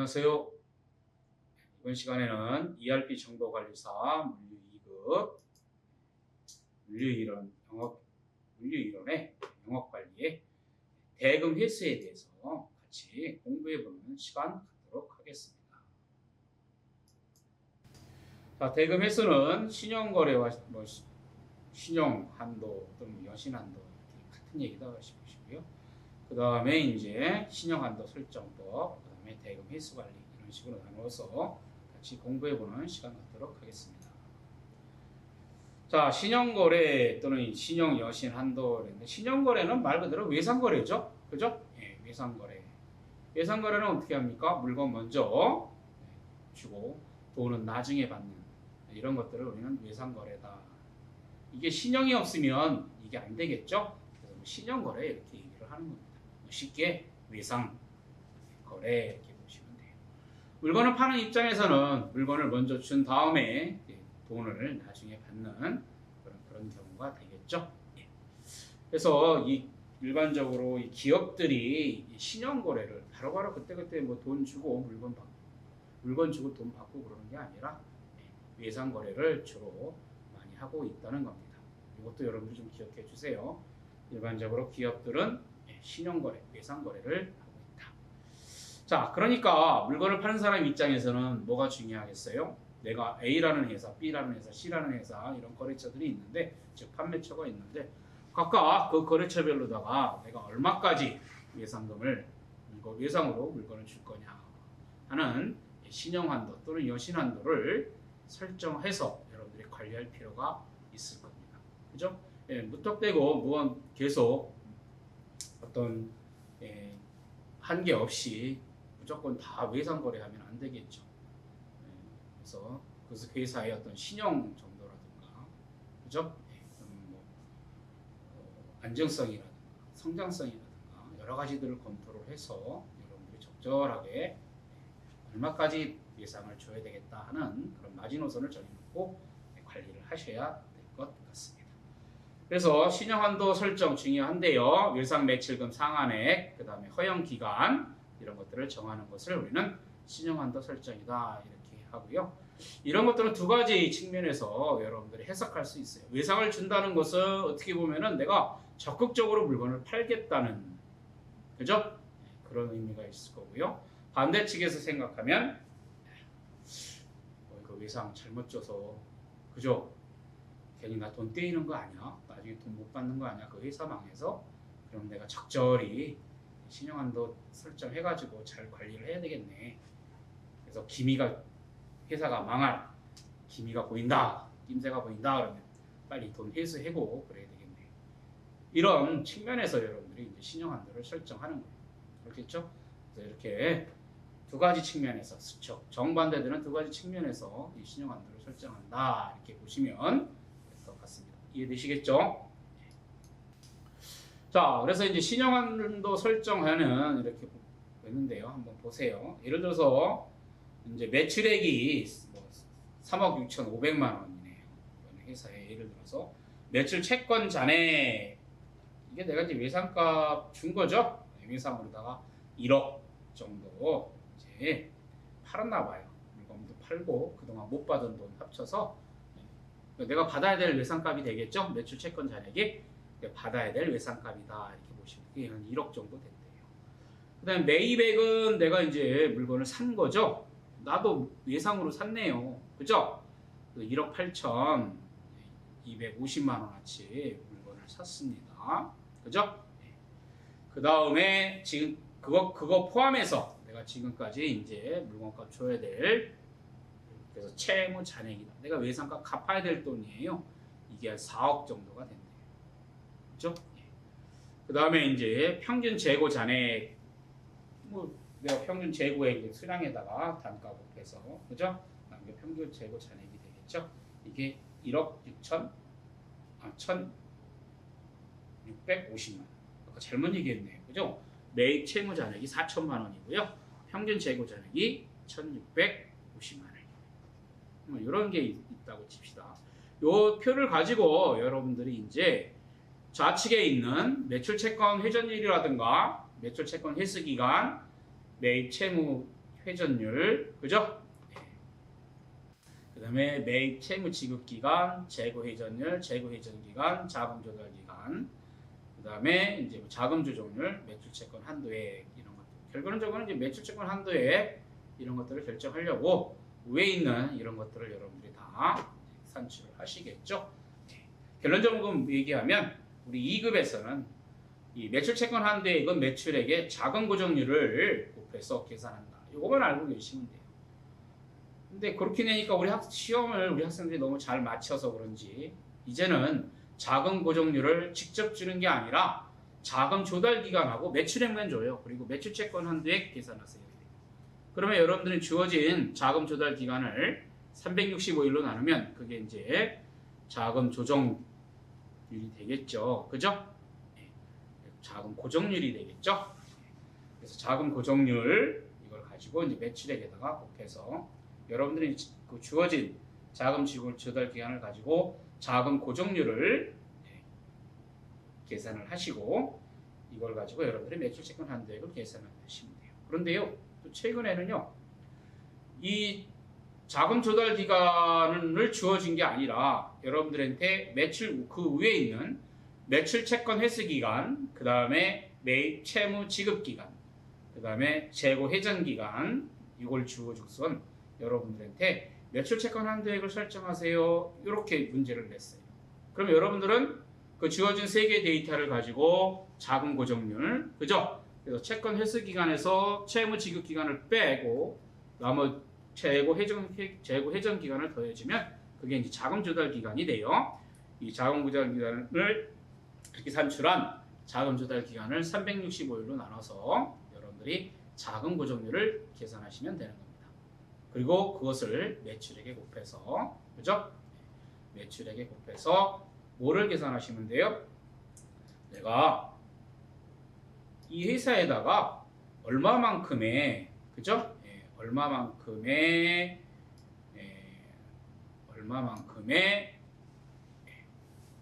안녕하세요. 이번 시간에는 ERP 정보관리사 물류 2급 물류이론의 영업관리의 대금 회수에 대해서 같이 공부해보는 시간 갖도록 하겠습니다. 자, 대금 회수는 신용거래와 신용한도 또는 여신한도 같은 얘기다 보시고요. 그 다음에 이제 신용한도 설정법, 그 다음에 대금 회수관리 이런 식으로 나누어서 같이 공부해보는 시간 갖도록 하겠습니다. 자, 신용거래 또는 신용여신한도인데 신용거래는 말 그대로 외상거래죠. 그죠? 예, 외상거래. 외상거래는 어떻게 합니까? 물건 먼저 주고 돈은 나중에 받는 이런 것들을 우리는 외상거래다. 이게 신용이 없으면 이게 안 되겠죠? 그래서 신용거래 이렇게 얘기를 하는 겁니다. 쉽게 외상거래 이렇게 보시면 돼요. 물건을 파는 입장에서는 물건을 먼저 준 다음에 돈을 나중에 받는 그런 경우가 되겠죠. 그래서 일반적으로 이 기업들이 신용거래를 바로바로 그때그때 뭐 돈 주고 물건 주고 돈 받고 그러는 게 아니라 외상거래를 주로 많이 하고 있다는 겁니다. 이것도 여러분들이 좀 기억해 주세요. 일반적으로 기업들은 신용거래, 외상거래를 하고 있다. 자, 그러니까 물건을 파는 사람 입장에서는 뭐가 중요하겠어요? 내가 A라는 회사, B라는 회사, C라는 회사 이런 거래처들이 있는데, 즉 판매처가 있는데 각각 그 거래처별로다가 내가 얼마까지 외상으로 물건을 줄 거냐 하는 신용한도 또는 여신한도를 설정해서 여러분들이 관리할 필요가 있을 겁니다. 그죠? 예, 무턱대고 계속 어떤 한계 없이 무조건 다 외상거래하면 안 되겠죠. 그래서 회사의 어떤 신용 정도라든가, 그죠? 안정성이라든가, 성장성이라든가 여러 가지들을 검토를 해서 여러분들이 적절하게 얼마까지 예상을 줘야 되겠다 하는 그런 마지노선을 정해놓고 관리를 하셔야 될 것 같습니다. 그래서 신용한도 설정 중요한데요. 외상 매출금 상한액, 그 다음에 허용기간 이런 것들을 정하는 것을 우리는 신용한도 설정이다 이렇게 하고요. 이런 것들은 두 가지 측면에서 여러분들이 해석할 수 있어요. 외상을 준다는 것은 어떻게 보면은 내가 적극적으로 물건을 팔겠다는, 그죠? 그런 의미가 있을 거고요. 반대측에서 생각하면 이거 외상 잘못 줘서, 그죠? 괜히 나 돈 떼이는 거 아니야? 나중에 돈 못 받는 거 아니야? 그 회사 망해서? 그럼 내가 적절히 신용한도 설정해가지고 잘 관리를 해야 되겠네. 그래서 회사가 망할 기미가 보인다, 낌새가 보인다 그러면 빨리 돈 회수하고 그래야 되겠네. 이런 측면에서 여러분들이 이제 신용한도를 설정하는 거예요. 그렇겠죠? 그래서 이렇게 두 가지 측면에서, 정반대되는 두 가지 측면에서 이 신용한도를 설정한다 이렇게 보시면 될 것 같습니다. 이해되시겠죠? 자, 그래서 이제 신용한도 설정하는 이렇게 있는데요. 한번 보세요. 예를 들어서 이제 매출액이 3억 6,500만 원이네요. 회사에 예를 들어서 매출 채권 잔액, 이게 내가 이제 외상값 준 거죠. 외상으로다가 1억 정도 이제 팔았나 봐요. 물건도 팔고 그동안 못 받은 돈 합쳐서 내가 받아야 될 외상값이 되겠죠. 매출 채권 잔액이 받아야 될 외상값이다 이렇게 보시면 이게 한 1억 정도 된대요. 그 다음에 매입액은 내가 이제 물건을 산 거죠. 나도 외상으로 샀네요. 그죠? 1억 8,250만 원어치 물건을 샀습니다. 그죠? 그 다음에 지금 그거 포함해서 내가 지금까지 이제 물건값 줘야 될, 그래서 채무 잔액이다. 내가 외상값 갚아야 될 돈이에요. 이게 한 4억 정도가 된대요. 그죠? 그 다음에 이제 평균 재고 잔액, 내가 평균 재고의 이제 수량에다가 단가 곱해서, 그죠? 이게 평균 재고 잔액이 되겠죠? 이게 1억 1,650만 원. 아까 잘못 얘기했네요. 그죠? 매입 채무 잔액이 4천만 원이고요. 평균 재고 잔액이 1,650만 원. 이런 게 있다고 칩시다. 요 표를 가지고 여러분들이 이제 좌측에 있는 매출 채권 회전율이라든가 매출 채권 회수 기간, 매입 채무 회전율, 그죠? 그 다음에 매입 채무 지급 기간, 재고 회전율, 재고 회전 기간, 자금 조달 기간, 그 다음에 이제 자금 조정률, 매출 채권 한도액 이런 것들. 결론적으로는 이제 매출 채권 한도액 이런 것들을 결정하려고 위에 있는 이런 것들을 여러분들이 다 산출을 하시겠죠. 결론적으로 얘기하면 우리 2급에서는 이 매출 채권 한도액은 매출액의 자금 고정률을 곱해서 계산한다. 이거만 알고 계시면 돼요. 근데 그렇게 내니까 시험을 우리 학생들이 너무 잘 맞춰서 그런지 이제는 자금 고정률을 직접 주는 게 아니라 자금 조달 기간하고 매출액만 줘요. 그리고 매출 채권 한도액 계산하세요. 그러면 여러분들이 주어진 자금 조달 기간을 365일로 나누면 그게 이제 자금 조정률이 되겠죠. 그죠? 자금 고정률이 되겠죠. 그래서 자금 고정률 이걸 가지고 이제 매출액에다가 곱해서 여러분들이 그 주어진 자금 지급 조달 기간을 가지고 자금 고정률을 계산을 하시고 이걸 가지고 여러분들이 매출 채권 한도액을 계산하시면 돼요. 그런데요, 또 최근에는요, 이 자금 조달 기간을 주어진 게 아니라 여러분들한테 매출 그 위에 있는 매출 채권 회수 기간, 그 다음에 매입 채무 지급 기간, 그 다음에 재고 회전 기간 이걸 주어줘서 여러분들한테 매출 채권 한도액을 설정하세요. 이렇게 문제를 냈어요. 그럼 여러분들은 그 주어진 3개의 데이터를 가지고 자금 고정률, 그죠? 그래서 채권 회수 기간에서 채무 지급 기간을 빼고 나머지 재고 회전 기간을 더해주면 그게 이제 자금 조달 기간이 돼요. 이 자금 조달 기간을 이렇게 산출한 자금 조달 기간을 365일로 나눠서 여러분들이 자금 고정률을 계산하시면 되는 겁니다. 그리고 그것을 매출액에 곱해서, 그죠? 매출액에 곱해서 뭐를 계산하시면 돼요? 내가 이 회사에다가 얼마만큼의, 그죠? 얼마만큼의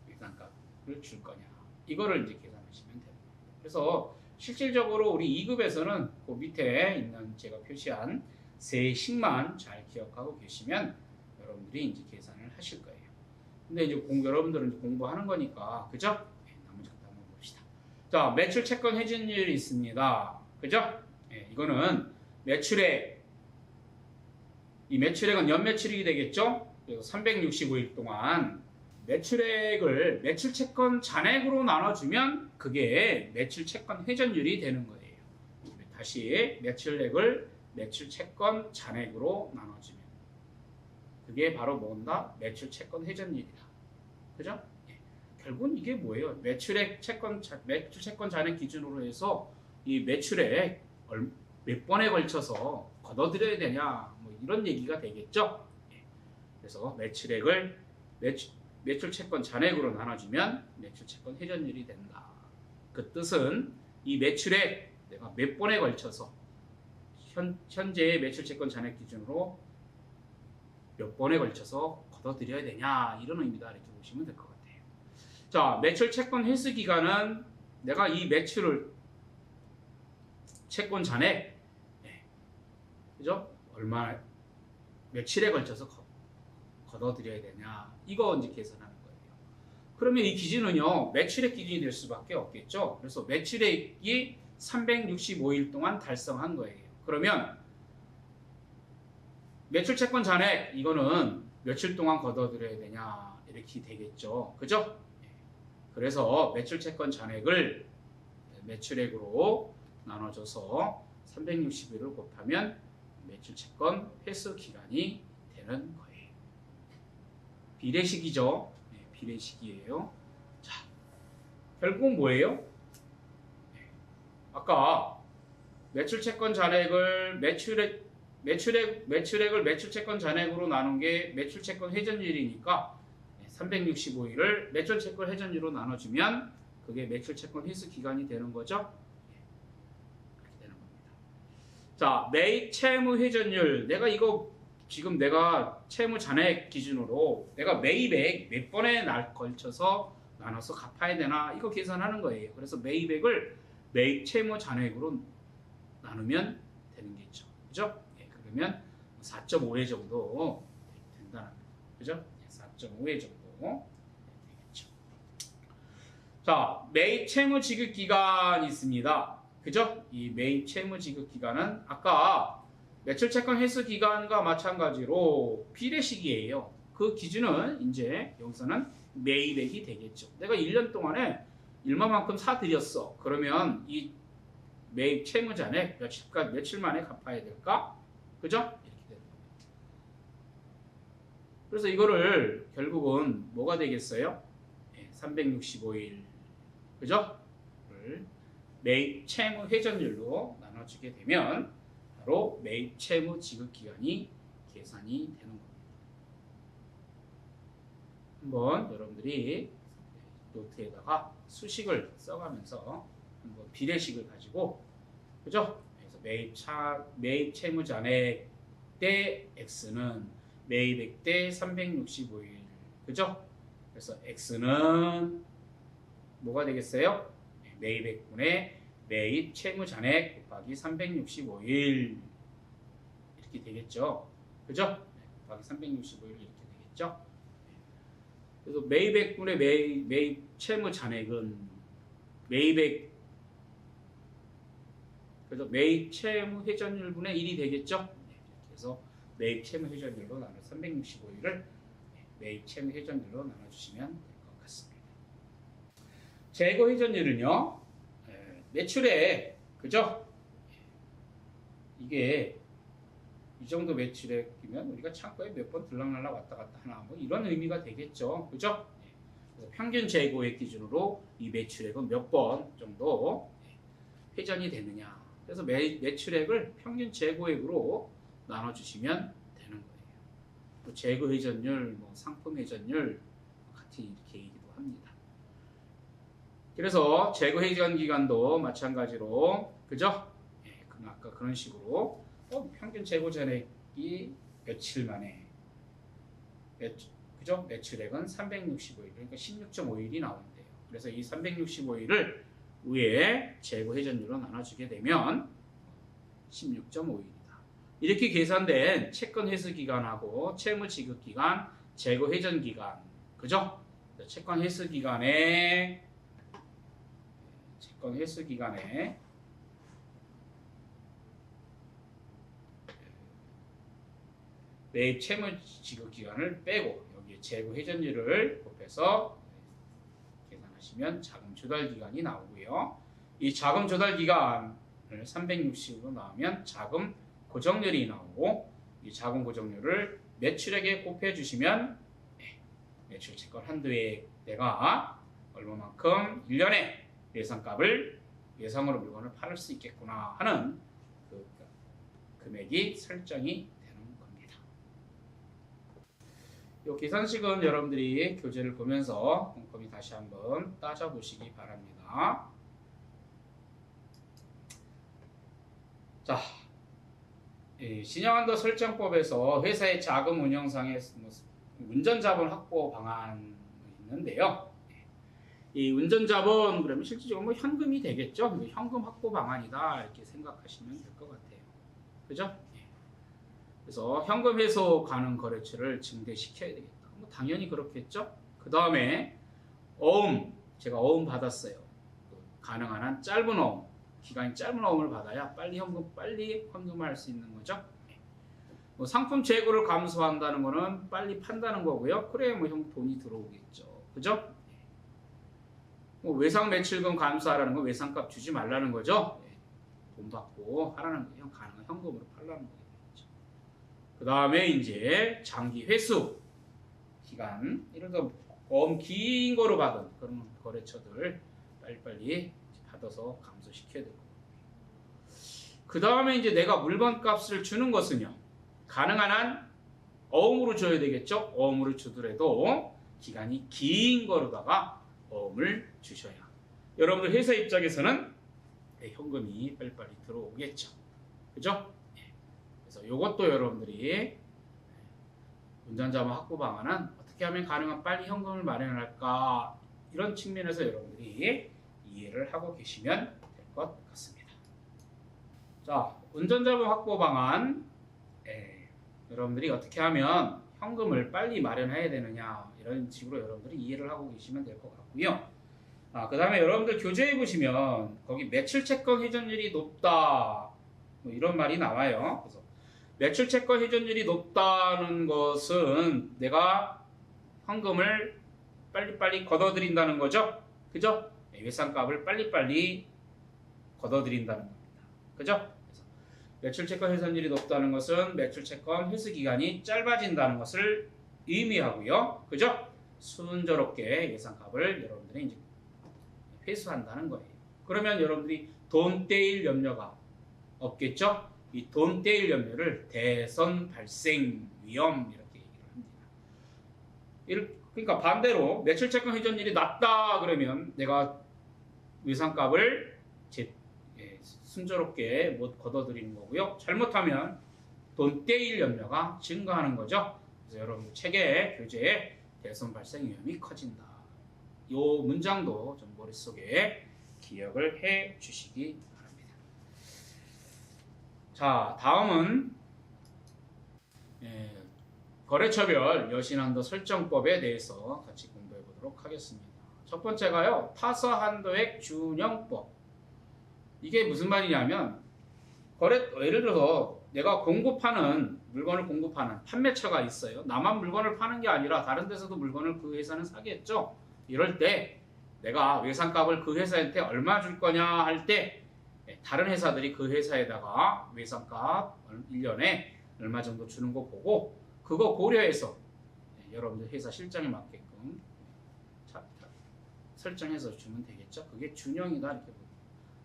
일단값을 줄 거냐. 이거를 이제 계산하시면 됩니다. 그래서 실질적으로 우리 2급에서는 그 밑에 있는 제가 표시한 세 식만 잘 기억하고 계시면 여러분들이 이제 계산을 하실 거예요. 근데 이제 여러분들은 이제 공부하는 거니까, 그죠? 나머지 것도 한번 봅시다. 자, 매출 채권 회전율이 있습니다. 그죠? 이거는 매출액, 이 매출액은 연매출액이 되겠죠? 그래서 365일 동안 매출액을 매출 채권 잔액으로 나눠주면 그게 매출 채권 회전율이 되는 거예요. 다시 매출액을 매출 채권 잔액으로 나눠주면 그게 바로 뭔가 매출 채권 회전율이다. 그죠? 결국은 이게 뭐예요? 매출 채권 잔액 기준으로 해서 이 매출액 몇 번에 걸쳐서 걷어들여야 되냐, 뭐 이런 얘기가 되겠죠. 그래서 매출액을 매출 채권 잔액으로 나눠주면 매출 채권 회전율이 된다. 그 뜻은 이 매출액 내가 몇 번에 걸쳐서 현재의 매출 채권 잔액 기준으로 몇 번에 걸쳐서 걷어들여야 되냐, 이런 의미다. 이렇게 보시면 될 것 같아요. 자, 매출 채권 회수 기간은 내가 이 매출을 채권 잔액, 그죠? 얼마 며칠에 걸쳐서 걷어들여야 되냐, 이거 이제 계산하는 거예요. 그러면 이 기준은요, 매출액 기준이 될 수밖에 없겠죠. 그래서 매출액이 365일 동안 달성한 거예요. 그러면 매출 채권 잔액, 이거는 며칠 동안 걷어들여야 되냐, 이렇게 되겠죠. 그죠? 그래서 매출 채권 잔액을 매출액으로 나눠줘서 360일을 곱하면 매출 채권 회수 기간이 되는 거예요. 비례식이죠. 비례식이에요. 자, 결국은 뭐예요? 아까 매출 채권 잔액을 매출액을 매출 채권 잔액으로 나눈 게 매출 채권 회전율이니까 365일을 매출 채권 회전율로 나눠주면 그게 매출 채권 회수 기간이 되는 거죠. 그렇게 되는 겁니다. 자, 매입 채무 회전율. 내가 채무 잔액 기준으로 내가 매입액 몇 번에 걸쳐서 나눠서 갚아야 되나, 이거 계산하는 거예요. 그래서 매입액을 매입 채무 잔액으로 나누면 되는 게 있죠. 그죠? 그러면 4.5회 정도 된다는 거예요. 그죠? 4.5회 정도 되겠죠. 자, 매입 채무 지급 기간이 있습니다. 그죠? 이 매입 채무 지급 기간은 아까 매출 채권 회수 기간과 마찬가지로 비례식이에요. 그 기준은 이제 여기서는 매입액이 되겠죠. 내가 1년 동안에 얼마만큼 사들였어. 그러면 이 매입 채무 잔액 며칠 만에 갚아야 될까? 그죠? 이렇게 되는 겁니다. 그래서 이거를 결국은 뭐가 되겠어요? 365일. 그죠? 매입 채무 회전율로 나눠주게 되면 바로 매입 채무 지급 기간이 계산이 되는 겁니다. 한번 여러분들이 노트에다가 수식을 써가면서 한번 비례식을 가지고, 그죠? 그래서 매입 채무 잔액 대 X는 매입액 대 365일. 그죠? 그래서 X는 뭐가 되겠어요? 매입액분의 매입 채무 잔액 곱하기 365일. 이렇게 되겠죠? 그죠? 곱하기 365일 이렇게 되겠죠? 그래서 매입액분의 매입 채무 잔액은 매입액, 그래서 매입 채무 회전율분의 1이 되겠죠? 그래서 매입 채무 회전율로 나눠 365일을 매입 채무 회전율로 나눠주시면 될 것 같습니다. 재고 회전율은요, 매출액, 그죠? 이게 이 정도 매출액이면 우리가 창고에 몇 번 들락날락 왔다 갔다 하나, 뭐 이런 의미가 되겠죠. 그죠? 그래서 평균 재고액 기준으로 이 매출액은 몇 번 정도 회전이 되느냐. 그래서 매출액을 평균 재고액으로 나눠주시면 되는 거예요. 또 재고 회전율, 뭐 상품 회전율 같이 이렇게 얘기도 합니다. 그래서 재고 회전 기간도 마찬가지로, 그죠? 아까 그런 식으로 평균 재고 잔액이 며칠 만에, 그죠? 매출액은 365일, 그러니까 16.5일이 나온대요. 그래서 이 365일을 위에 재고 회전율로 나눠주게 되면 16.5일이다. 이렇게 계산된 채권 회수 기간하고 채무 지급 기간, 재고 회전 기간, 그죠? 채권 회수 기간에 매입 채무 지급 기간을 빼고 여기에 재고 회전율을 곱해서 계산하시면 자금 조달 기간이 나오고요. 이 자금 조달 기간을 360으로 나오면 자금 고정률이 나오고, 이 자금 고정률을 매출액에 곱해 주시면 매출 채권 한도에 내가 얼마만큼 1년에 예상으로 물건을 팔을 수 있겠구나 하는 그 금액이 설정이 되는 겁니다. 이 계산식은 여러분들이 교재를 보면서 꼼꼼히 다시 한번 따져보시기 바랍니다. 자, 신용한도 설정법에서 회사의 자금 운영상의 운전자본 확보 방안이 있는데요. 이 운전자본 그러면 실질적으로 뭐 현금이 되겠죠. 현금 확보 방안이다 이렇게 생각하시면 될 것 같아요. 그죠? 그래서 현금 회수 가능 거래처를 증대시켜야 되겠다. 뭐 당연히 그렇겠죠. 그 다음에 제가 어음 받았어요. 가능한 한 짧은 어음, 기간이 짧은 어음을 받아야 빨리 현금화할 수 있는 거죠. 뭐 상품 재고를 감소한다는 거는 빨리 판다는 거고요. 그래야 뭐 돈이 들어오겠죠. 그죠? 뭐 외상 매출금 감소하라는 건 외상값 주지 말라는 거죠. 돈 받고 하라는 거예요. 가능한 현금으로 팔라는 거겠죠. 그 다음에 이제 장기 회수 기간, 이런 거 긴 거로 받은 그런 거래처들 빨리빨리 받아서 감소시켜야 되고, 그 다음에 이제 내가 물건 값을 주는 것은요, 가능한 한 어음으로 줘야 되겠죠. 어음으로 주더라도 기간이 긴 거로다가 어음을 주셔야 여러분들 회사 입장에서는 현금이 빨리빨리 들어오겠죠. 그죠? 그래서 이것도 여러분들이 운전자본 확보 방안은 어떻게 하면 가능한 빨리 현금을 마련할까, 이런 측면에서 여러분들이 이해를 하고 계시면 될 것 같습니다. 자, 운전자본 확보 방안 여러분들이 어떻게 하면 현금을 빨리 마련해야 되느냐 이런 식으로 여러분들이 이해를 하고 계시면 될 것 같고요. 그 다음에 여러분들 교재에 보시면 거기 매출 채권 회전율이 높다 뭐 이런 말이 나와요. 그래서 매출 채권 회전율이 높다는 것은 내가 현금을 빨리빨리 걷어들인다는 거죠. 그죠? 외상값을 빨리빨리 걷어들인다는 겁니다. 그죠? 그래서 매출 채권 회전율이 높다는 것은 매출 채권 회수 기간이 짧아진다는 것을 의미하고요. 그죠? 순조롭게 외상값을 여러분들이 이제 회수한다는 거예요. 그러면 여러분들이 돈 떼일 염려가 없겠죠? 이 돈 떼일 염려를 대선 발생 위험 이렇게 얘기를 합니다. 그러니까 반대로 매출 채권 회전율이 낮다 그러면 내가 외상값을 순조롭게 못 걷어들이는 거고요. 잘못하면 돈 떼일 염려가 증가하는 거죠. 그래서 여러분 책에 교재에 대선 발생 위험이 커진다. 이 문장도 좀 머릿속에 기억을 해 주시기 바랍니다. 자, 다음은 거래처별 여신한도 설정법에 대해서 같이 공부해 보도록 하겠습니다. 첫 번째가요, 타서 한도액 준영법. 이게 무슨 말이냐면 예를 들어서 내가 물건을 공급하는 판매처가 있어요. 나만 물건을 파는 게 아니라 다른 데서도 물건을 그 회사는 사겠죠. 이럴 때 내가 외상값을 그 회사한테 얼마 줄 거냐 할 때 다른 회사들이 그 회사에다가 외상값 1년에 얼마 정도 주는 거 보고 그거 고려해서 여러분들 회사 실정에 맞게끔 설정해서 주면 되겠죠. 그게 준영이다 이렇게 보고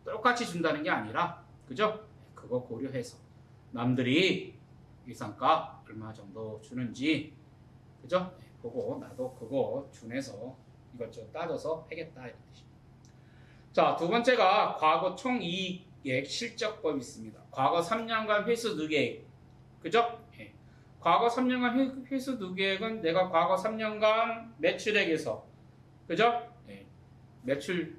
똑같이 준다는 게 아니라 그죠? 그거 고려해서 남들이 외상값 얼마 정도 주는지 그죠? 보고 나도 그거 준해서 이것저것 따져서 하겠다 이런 뜻입니다. 자, 두 번째가 과거 총이익액 실적법이 있습니다. 과거 3년간 회수 누계액 그죠? 과거 3년간 회수 누계액은 내가 과거 3년간 매출액에서 그죠? 매출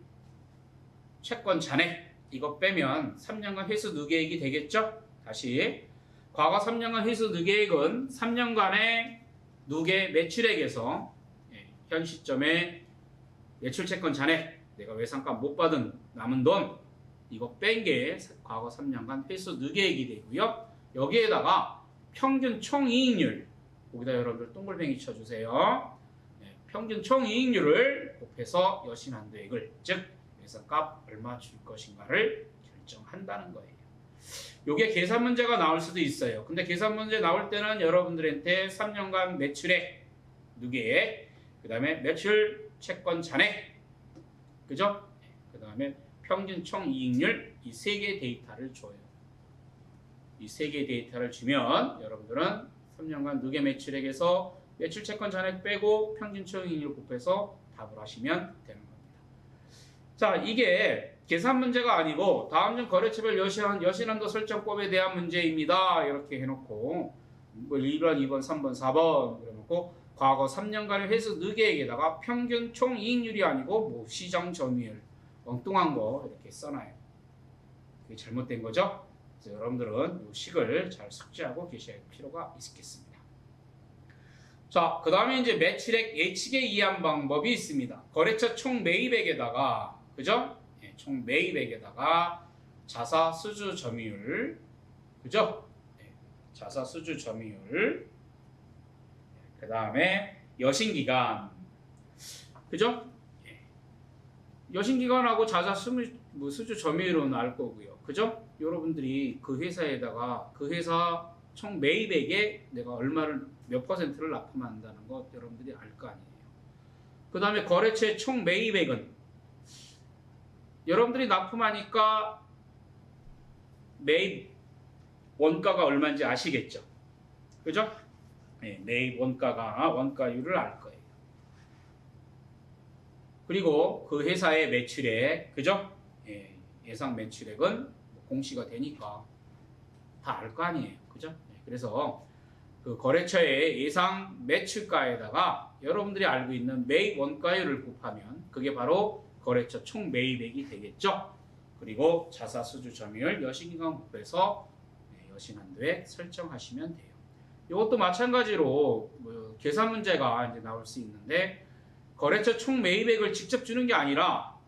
채권 잔액 이거 빼면 3년간 회수 누계액이 되겠죠? 다시 과거 3년간 회수 누계액은 3년간의 누계 매출액에서 현 시점에 매출 채권 잔액 내가 외상값 못 받은 남은 돈 이거 뺀 게 과거 3년간 회수 누계액이 되고요. 여기에다가 평균 총이익률 거기다 여러분들 동글뱅이 쳐주세요. 평균 총이익률을 곱해서 여신한도액을 즉 외상값 얼마 줄 것인가를 결정한다는 거예요. 요게 계산 문제가 나올 수도 있어요. 근데 계산 문제 나올 때는 여러분들한테 3년간 매출액 누계액 그 다음에 매출 채권 잔액 그죠? 그 다음에 평균 총이익률 이 세 개 데이터를 줘요. 이 세 개 데이터를 주면 여러분들은 3년간 누계 매출액에서 매출 채권 잔액 빼고 평균 총이익률 곱해서 답을 하시면 되는 겁니다. 자, 이게 계산 문제가 아니고 다음 중 거래처별 여신한도 설정법에 대한 문제입니다. 이렇게 해놓고 1번, 2번, 3번, 4번 그래놓고 과거 3년간의 회수 누계액에다가 평균 총이익률이 아니고 뭐 시장 점유율 엉뚱한 거 이렇게 써놔요. 그게 잘못된 거죠? 그래서 여러분들은 이 식을 잘 숙지하고 계셔야 할 필요가 있겠습니다. 자, 그 다음에 이제 매출액 예측에 의한 방법이 있습니다. 거래처 총 매입액에다가 그죠? 총 매입액에다가 자사 수주 점유율 그죠? 자사 수주 점유율 그 다음에 여신기간 그죠? 여신기간하고 자사 수주 점유율은 알 거고요. 그죠? 여러분들이 그 회사에다가 그 회사 총 매입액에 내가 얼마를 몇 퍼센트를 납품한다는 거 여러분들이 알 거 아니에요. 그 다음에 거래처의 총 매입액은 여러분들이 납품하니까 매입 원가가 얼마인지 아시겠죠? 그죠? 매입 원가율을 알 거예요. 그리고 그 회사의 매출액, 그죠? 예상 매출액은 공시가 되니까 다 알 거 아니에요. 그죠? 그래서 그 거래처의 예상 매출가에다가 여러분들이 알고 있는 매입 원가율을 곱하면 그게 바로 거래처 총 매입액이 되겠죠. 그리고 자사 수주 점유율 여신기간 곱해서 여신한도액 설정하시면 돼요. 이것도 마찬가지로 뭐 계산 문제가 이제 나올 수 있는데 거래처 총 매입액을 직접 주는 게 아니라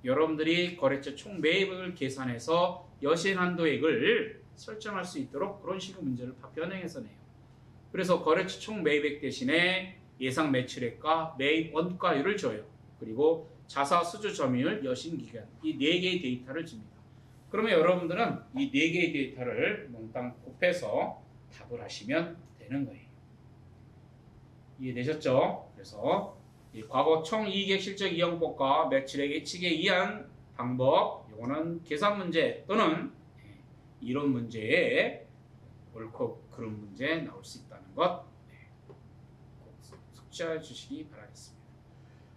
여러분들이 거래처 총 매입액을 계산해서 여신한도액을 설정할 수 있도록 그런 식의 문제를 변형해서 내요. 그래서 거래처 총 매입액 대신에 예상 매출액과 매입 원가율을 줘요. 그리고 자사 수주 점유율, 여신 기간 이 4개의 데이터를 줍니다. 그러면 여러분들은 이 4개의 데이터를 몽땅 곱해서 답을 하시면 되는 거예요. 이해되셨죠? 그래서 이 과거 총이익액 실적 이용법과 매출액 예측에 의한 방법, 이거는 계산 문제 또는 이론 문제에 옳고 그른 문제 나올 수 있다는 것 꼭 숙지해 주시기 바라겠습니다.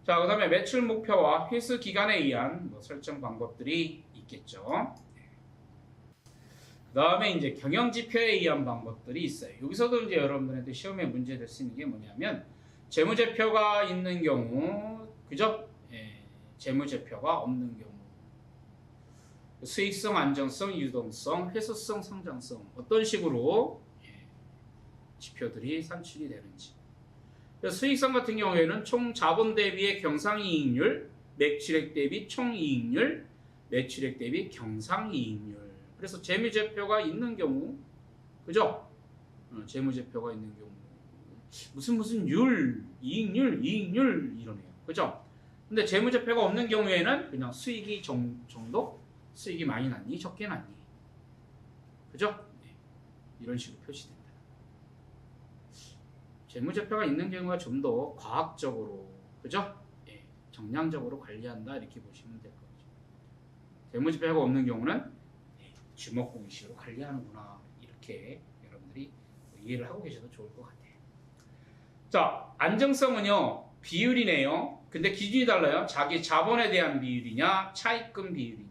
자, 그 다음에 매출 목표와 회수 기간에 의한 설정 방법들이 있겠죠. 그 다음에 이제 경영 지표에 의한 방법들이 있어요. 여기서도 이제 여러분들한테 시험에 문제 될 수 있는 게 뭐냐면 재무제표가 있는 경우, 그죠? 재무제표가 없는 경우, 수익성, 안정성, 유동성, 회수성, 성장성 어떤 식으로 지표들이 산출이 되는지. 수익성 같은 경우에는 총 자본 대비의 경상이익률, 매출액 대비 총이익률, 매출액 대비 경상이익률. 그래서 재무제표가 있는 경우, 그죠? 재무제표가 있는 경우 무슨 율, 이익률 이러네요. 그죠? 근데 재무제표가 없는 경우에는 그냥 수익이 정도? 수익이 많이 났니? 적게 났니? 그죠? 네. 이런 식으로 표시된다. 재무제표가 있는 경우가 좀 더 과학적으로, 그죠? 네. 정량적으로 관리한다 이렇게 보시면 될 거죠. 재무제표가 없는 경우는 주먹공식으로 관리하는구나 이렇게 여러분들이 이해를 하고 계셔도 좋을 것 같아요. 자, 안정성은요 비율이네요. 근데 기준이 달라요. 자기 자본에 대한 비율이냐 차입금 비율이냐,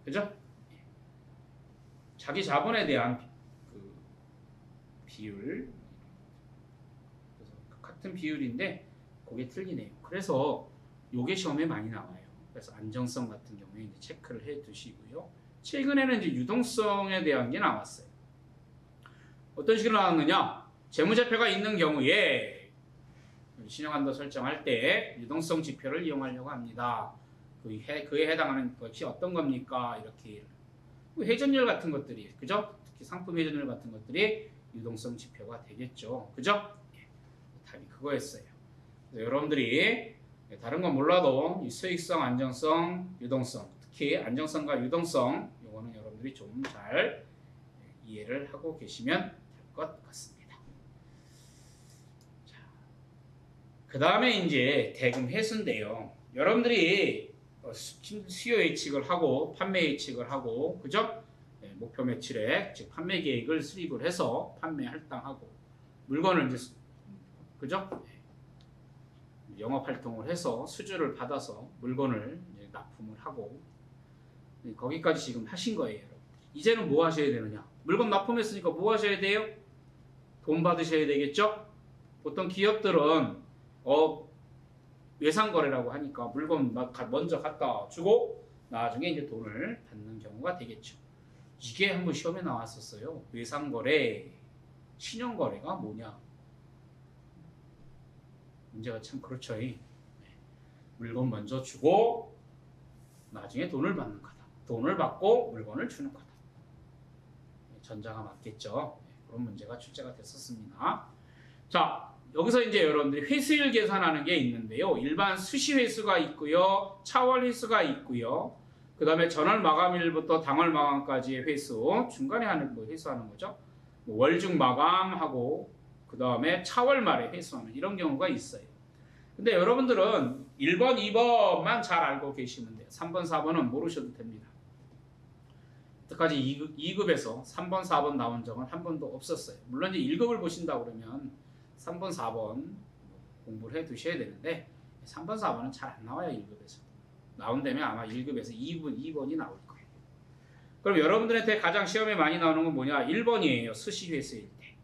그죠? 자기 자본에 대한 그 비율, 그래서 같은 비율인데 그게 틀리네요. 그래서 요게 시험에 많이 나와요. 그래서 안정성 같은 경우에 이제 체크를 해 두시고요. 최근에는 이제 유동성에 대한 게 나왔어요. 어떤 식으로 나왔느냐? 재무제표가 있는 경우에 신용한도 설정할 때 유동성 지표를 이용하려고 합니다. 그에 해당하는 것이 어떤 겁니까? 이렇게 회전율 같은 것들이, 그죠? 특히 상품 회전율 같은 것들이 유동성 지표가 되겠죠. 그죠? 답이 그거였어요. 여러분들이 다른 건 몰라도 이 수익성, 안정성, 유동성, 특히 안정성과 유동성 요거는 여러분들이 좀 잘 이해를 하고 계시면 될 것 같습니다. 그 다음에 이제 대금 회수인데요. 여러분들이 수요 예측을 하고 판매 예측을 하고, 그죠? 목표 매출액, 즉 판매 계획을 수립을 해서 판매 할당하고 물건을 이제, 그죠? 영업 활동을 해서 수주를 받아서 물건을 이제 납품을 하고 거기까지 지금 하신 거예요. 여러분. 이제는 뭐 하셔야 되느냐? 물건 납품했으니까 뭐 하셔야 돼요? 돈 받으셔야 되겠죠? 보통 기업들은 외상거래라고 하니까 물건 먼저 갖다 주고 나중에 이제 돈을 받는 경우가 되겠죠. 이게 한번 시험에 나왔었어요. 외상거래, 신용거래가 뭐냐? 문제가 참 그렇죠. 네. 물건 먼저 주고 나중에 돈을 받는 거다. 돈을 받고 물건을 주는 거다. 전자가 맞겠죠. 네, 그런 문제가 출제가 됐었습니다. 자, 여기서 이제 여러분들이 회수율 계산하는 게 있는데요. 일반 수시 회수가 있고요. 차월 회수가 있고요. 그 다음에 전월 마감일부터 당월 마감까지의 회수, 중간에 하는 회수하는 거죠. 월중 마감하고 그 다음에 차월 말에 회수하는 이런 경우가 있어요. 근데 여러분들은 1번, 2번만 잘 알고 계시면 돼요. 3번, 4번은 모르셔도 됩니다. 여태까지 2급에서 3번, 4번 나온 적은 한 번도 없었어요. 물론 이제 1급을 보신다 그러면 3번, 4번 공부를 해 두셔야 되는데 3번, 4번은 잘 안 나와요. 1급에서. 나온다면 아마 1급에서 2번이 나올 거예요. 그럼 여러분들한테 가장 시험에 많이 나오는 건 뭐냐? 1번이에요. 수시 회수일 때.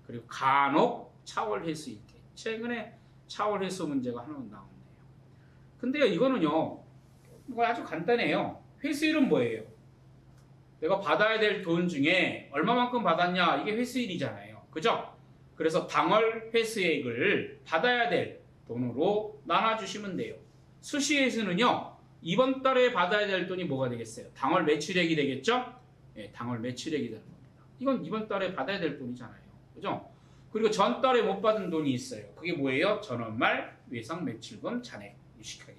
그리고 간혹 차월 회수일 때. 최근에 차월 회수 문제가 하나 나왔네요. 근데요, 이거는요, 아주 간단해요. 회수율은 뭐예요? 내가 받아야 될 돈 중에 얼마만큼 받았냐? 이게 회수일이잖아요. 그죠? 그래서 당월 회수액을 받아야 될 돈으로 나눠주시면 돼요. 수시회수는요, 이번 달에 받아야 될 돈이 뭐가 되겠어요? 당월 매출액이 되겠죠? 예, 당월 매출액이 되는 겁니다. 이건 이번 달에 받아야 될 돈이잖아요. 그죠? 그리고 전 달에 못 받은 돈이 있어요. 그게 뭐예요? 전월말 외상 매출금 잔액 유식하게.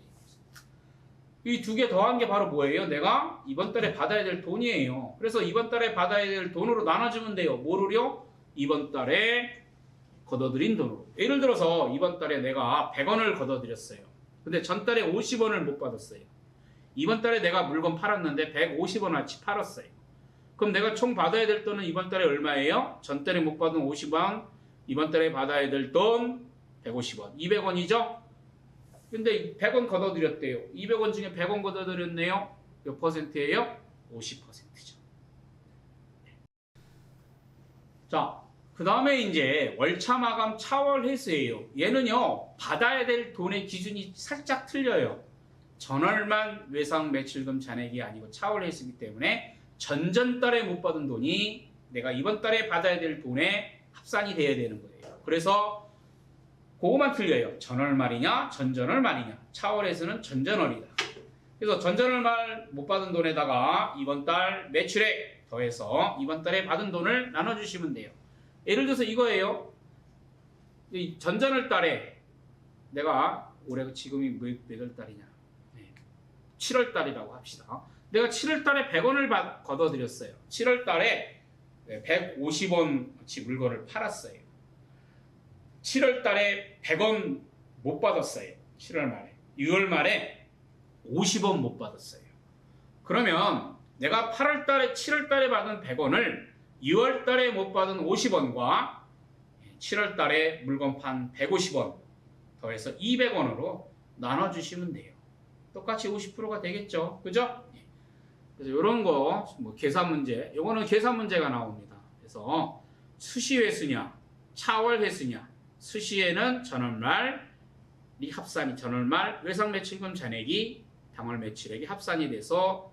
이 두 개 더한 게 바로 뭐예요? 내가 이번 달에 받아야 될 돈이에요. 그래서 이번 달에 받아야 될 돈으로 나눠주면 돼요. 뭐를요? 이번 달에 걷어들인 돈으로. 예를 들어서 이번 달에 내가 100원을 걷어들였어요. 근데 전달에 50원을 못 받았어요. 이번 달에 내가 물건 팔았는데 150원어치 팔았어요. 그럼 내가 총 받아야 될 돈은 이번 달에 얼마예요? 전달에 못 받은 50원, 이번 달에 받아야 될 돈 150원, 200원이죠? 근데 100원 걷어들였대요. 200원 중에 100원 걷어들였네요. 몇 퍼센트예요? 50%죠. 자, 그 다음에 이제 월차 마감 차월 회수예요. 얘는요, 받아야 될 돈의 기준이 살짝 틀려요. 전월만 외상 매출금 잔액이 아니고 차월 회수이기 때문에 전전달에 못 받은 돈이 내가 이번 달에 받아야 될 돈에 합산이 돼야 되는 거예요. 그래서 그거만 틀려요. 전월 말이냐, 전전월 말이냐. 차월에서는 전전월이다. 그래서 전전월 말 못 받은 돈에다가 이번 달 매출액 더해서 이번 달에 받은 돈을 나눠주시면 돼요. 예를 들어서 이거예요. 이 전전월 달에 내가 올해가 지금이 몇 월 달이냐. 7월 달이라고 합시다. 내가 7월 달에 100원을 걷어들였어요. 7월 달에 150원어치 물건을 팔았어요. 7월 달에 100원 못 받았어요. 7월 말에. 6월 말에 50원 못 받았어요. 그러면 내가 8월 달에 7월 달에 받은 100원을 6월 달에 못 받은 50원과 7월 달에 물건 판 150원 더해서 200원으로 나눠주시면 돼요. 똑같이 50%가 되겠죠. 그죠? 그래서 이런 거, 뭐 계산 문제, 요거는 계산 문제가 나옵니다. 그래서 수시 회수냐, 차월 회수냐, 수시에는 전월말이 합산이 전월말 외상 매출금 잔액이 당월 매출액이 합산이 돼서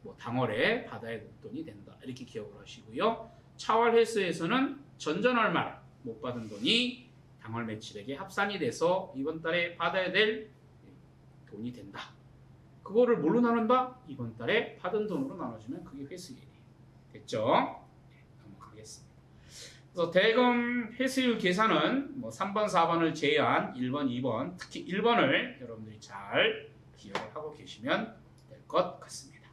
뭐 당월에 받아야 될 돈이 된다. 이렇게 기억을 하시고요. 차월 회수에서는 전전월말 못 받은 돈이 당월 매출액에 합산이 돼서 이번 달에 받아야 될 돈이 된다. 그거를 뭘로 나눈다? 이번 달에 받은 돈으로 나눠주면 그게 회수율이에요. 됐죠? 네, 넘어가겠습니다. 그래서 대금 회수율 계산은 뭐 3번, 4번을 제외한 1번, 2번, 특히 1번을 여러분들이 잘 기억을 하고 계시면 될 것 같습니다.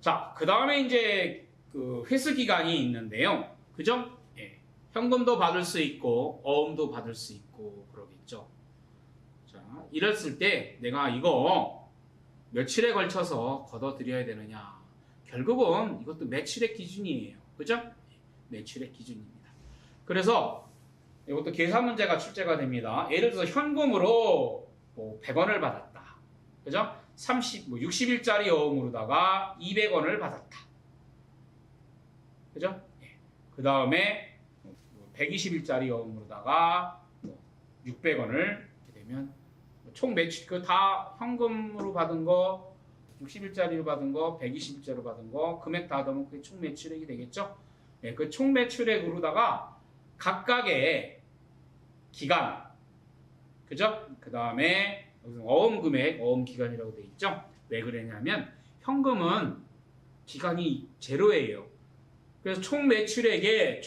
자, 그 다음에 이제 그 회수 기간이 있는데요. 그죠? 예, 현금도 받을 수 있고 어음도 받을 수 있고 그러겠죠. 자, 이랬을 때 내가 이거 며칠에 걸쳐서 걷어들여야 되느냐. 결국은 이것도 매출액 기준이에요. 그죠? 매출액 기준입니다. 그래서 이것도 계산 문제가 출제가 됩니다. 예를 들어서 현금으로 뭐 100원을 받았다. 그죠? 60일짜리 어음으로다가 200원을 받았다. 그죠? 그 다음에 120일짜리 어음으로다가 600원을 이렇게 되면 총 매출, 그 다 현금으로 받은 거, 60일짜리로 받은 거, 120일짜리로 받은 거, 금액 다 더하면 그게 총 매출액이 되겠죠? 네, 그 총 매출액으로다가 각각의 기간, 그죠? 그 다음에 어음 금액, 어음 기간이라고 되어 있죠? 왜 그러냐면 현금은 기간이 제로예요. 그래서 총 매출액에는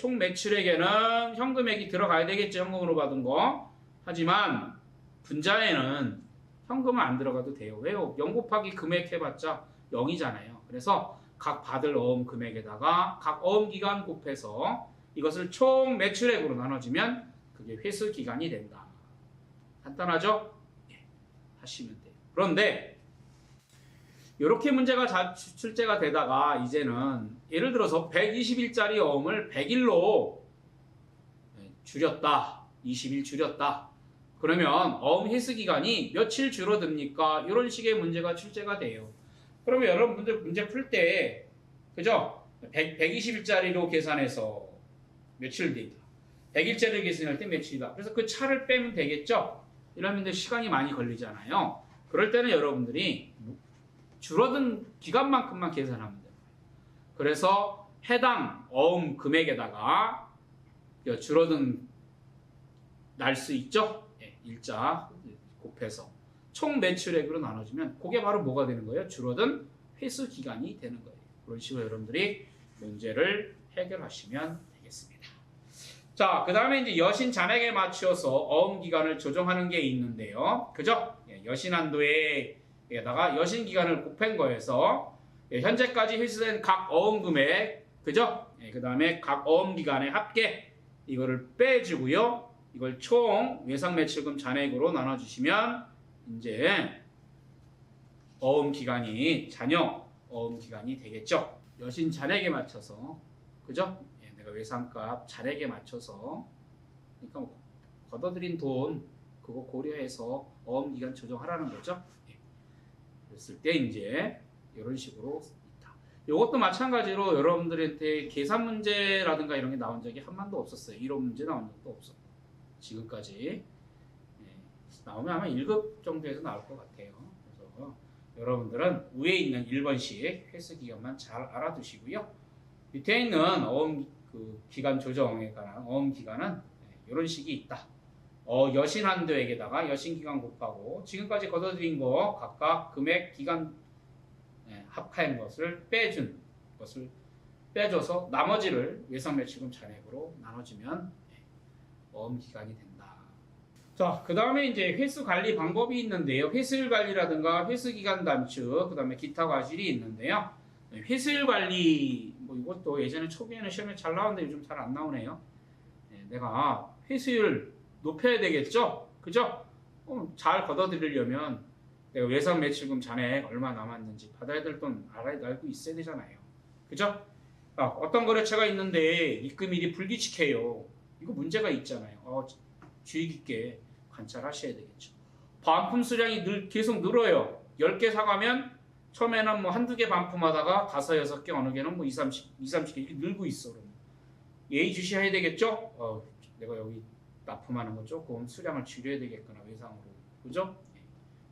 현금액이 들어가야 되겠죠? 현금으로 받은 거. 하지만 분자에는 현금은 안 들어가도 돼요. 왜요? 0 곱하기 금액 해봤자 0이잖아요. 그래서 각 받을 어음 금액에다가 각 어음 기간 곱해서 이것을 총 매출액으로 나눠주면 그게 회수 기간이 된다. 간단하죠? 예, 하시면 돼요. 그런데 이렇게 문제가 출제가 되다가 이제는 예를 들어서 120일짜리 어음을 100일로 줄였다. 20일 줄였다. 그러면 어음 회수 기간이 며칠 줄어듭니까? 이런 식의 문제가 출제가 돼요. 그러면 여러분들 문제 풀 때, 그죠? 120일짜리로 계산해서 며칠 뒤다. 100일짜리 계산할 때 며칠이다. 그래서 그 차를 빼면 되겠죠? 이러면 시간이 많이 걸리잖아요. 그럴 때는 여러분들이 줄어든 기간만큼만 계산하면 돼요. 그래서 해당 어음 금액에다가 줄어든 날 수 있죠? 일자 곱해서 총 매출액으로 나눠주면 그게 바로 뭐가 되는 거예요? 줄어든 회수 기간이 되는 거예요. 그런 식으로 여러분들이 문제를 해결하시면 되겠습니다. 자, 그 다음에 이제 여신 잔액에 맞춰서 어음 기간을 조정하는 게 있는데요. 그죠? 여신한도에다가 여신 기간을 곱한 거에서 현재까지 회수된 각 어음 금액, 그죠? 그 다음에 각 어음 기간의 합계, 이거를 빼주고요. 이걸 총 외상 매출금 잔액으로 나눠주시면 이제 어음 기간이 잔여 어음 기간이 되겠죠. 여신 잔액에 맞춰서, 그죠? 내가 외상값 잔액에 맞춰서, 그러니까 뭐 걷어들인 돈 그거 고려해서 어음 기간 조정하라는 거죠. 그랬을 때 이제 이런 식으로 있다. 이것도 마찬가지로 여러분들한테 계산 문제라든가 이런 게 나온 적이 한 번도 없었어요. 이론 문제 나온 적도 없었고 지금까지 나오면 아마 1급 정도에서 나올 것 같아요. 그래서 여러분들은 위에 있는 1번씩 회수 기간만 잘 알아두시고요. 밑에 있는 어음 기간 조정에 관한 어음 기간은 이런 식이 있다. 여신한도액에다가 여신기간 곱하고 지금까지 걷어들인 거 각각 금액 기간 합한 것을 빼준 것을 빼줘서 나머지를 외상매출금 잔액으로 나눠주면 어음 기간이 된다. 자, 그 다음에 이제 회수 관리 방법이 있는데요. 회수일 관리라든가 회수 기간 단축, 그 다음에 기타 과실이 있는데요. 회수일 관리 뭐 이것도 예전에 초기에는 시험에 잘 나왔는데 요즘 잘 안 나오네요. 내가 회수율 높여야 되겠죠? 그죠? 잘 걷어들이려면 내가 외상 매출금 잔액 얼마 남았는지 받아야 될 돈 알고 있어야 되잖아요. 그죠? 어떤 거래처가 있는데 입금일이 불규칙해요. 이거 문제가 있잖아요. 주의 깊게 관찰하셔야 되겠죠. 반품 수량이 계속 늘어요. 10개 사가면 처음에는 뭐 한두 개 반품하다가 5, 6개 어느 개는 뭐 20, 30개 이렇게 늘고 있어. 그러면 예의주시해야 되겠죠? 내가 여기 납품하는 거 조금 수량을 줄여야 되겠구나 외상으로. 그죠?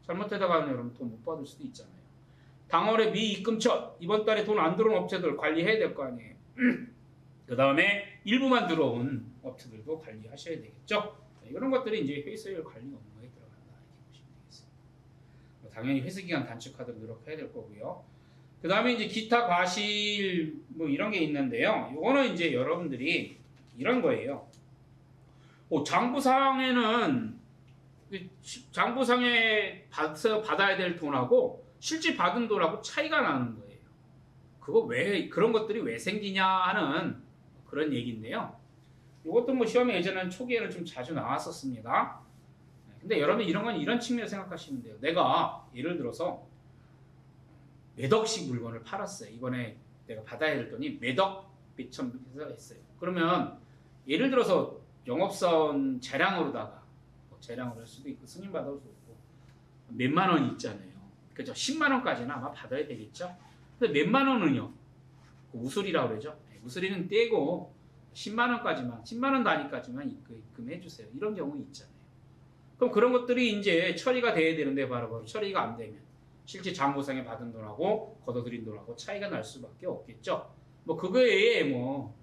잘못하다가 여러분 돈 못 받을 수도 있잖아요. 당월에 미입금 첫 이번 달에 돈 안 들어온 업체들 관리해야 될 거 아니에요. 그 다음에 일부만 들어온 업체들도 관리하셔야 되겠죠. 이런 것들이 이제 회수율 관리 업무에 들어간다 이렇게 보시면 되겠습니다. 당연히 회수기간 단축하도록 노력해야 될 거고요. 그 다음에 이제 기타 과실 뭐 이런 게 있는데요. 이거는 이제 여러분들이 이런 거예요. 장부상에는 장부상에 받아야 될 돈하고 실제 받은 돈하고 차이가 나는 거예요. 그런 것들이 왜 생기냐 하는 그런 얘기인데요. 이것도 뭐 시험에 예전에는 초기에는 좀 자주 나왔었습니다. 근데 여러분 이런 건 이런 측면에서 생각하시면 돼요. 내가 예를 들어서 몇 억씩 물건을 팔았어요. 이번에 내가 받아야 될 돈이 몇 억, 몇천 해서 했어요. 그러면 예를 들어서 영업사원 재량으로다가 재량으로 할 수도 있고 승인 받을 수도 있고 몇만 원이 있잖아요. 그죠? 10만 원까지는 아마 받아야 되겠죠. 근데 몇만 원은요. 우수리라고 그러죠. 우수리는 떼고 10만 원까지만, 10만 원 단위까지만 입금해 주세요. 이런 경우 있잖아요. 그럼 그런 것들이 이제 처리가 돼야 되는데 바로 처리가 안 되면 실제 장부상에 받은 돈하고 걷어들인 돈하고 차이가 날 수밖에 없겠죠. 뭐 그거에 뭐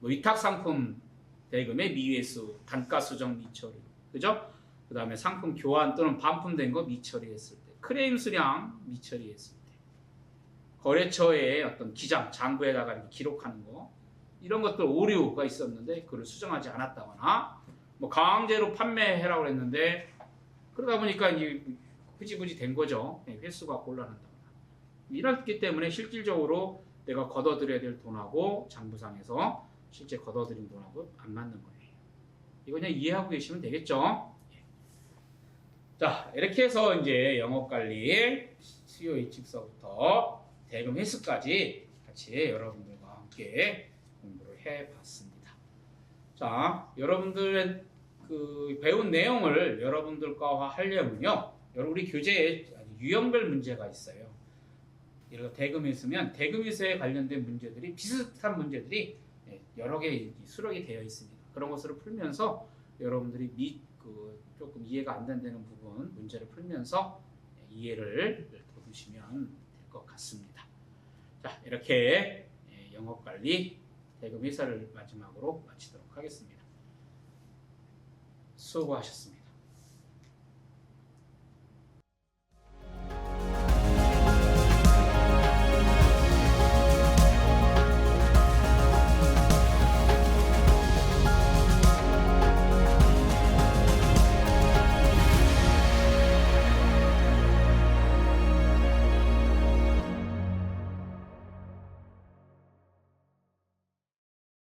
위탁 상품 대금의 미회수, 단가 수정 미처리, 그죠? 그 다음에 상품 교환 또는 반품된 거 미처리했을 때, 크레임 수량 미처리했을 때, 거래처의 어떤 기장, 장부에다가 이렇게 기록하는 거, 이런 것들 오류가 있었는데 그걸 수정하지 않았다거나, 뭐 강제로 판매해라고 했는데 그러다 보니까 이제 흐지부지 된 거죠. 횟수가 곤란하다거나. 이렇기 때문에 실질적으로 내가 걷어들여야 될 돈하고 장부상에서 실제 걷어들인 돈하고 안 맞는 거예요. 이거 그냥 이해하고 계시면 되겠죠? 자, 이렇게 해서 이제 영업관리 수요 예측서부터 대금 회수까지 같이 여러분들과 함께 공부를 해봤습니다. 자, 여러분들의 배운 내용을 여러분들과 하려면요, 우리 교재에 유형별 문제가 있어요. 예를 들어 대금회수면 대금회수에 관련된 문제들이 비슷한 문제들이 여러 개 수록이 되어 있습니다. 그런 것을 풀면서 여러분들이 조금 이해가 안 된다는 부분 문제를 풀면서 이해를 도우시면 될 것 같습니다. 자, 이렇게 영업관리, 대금 회사를 마지막으로 마치도록 하겠습니다. 수고하셨습니다.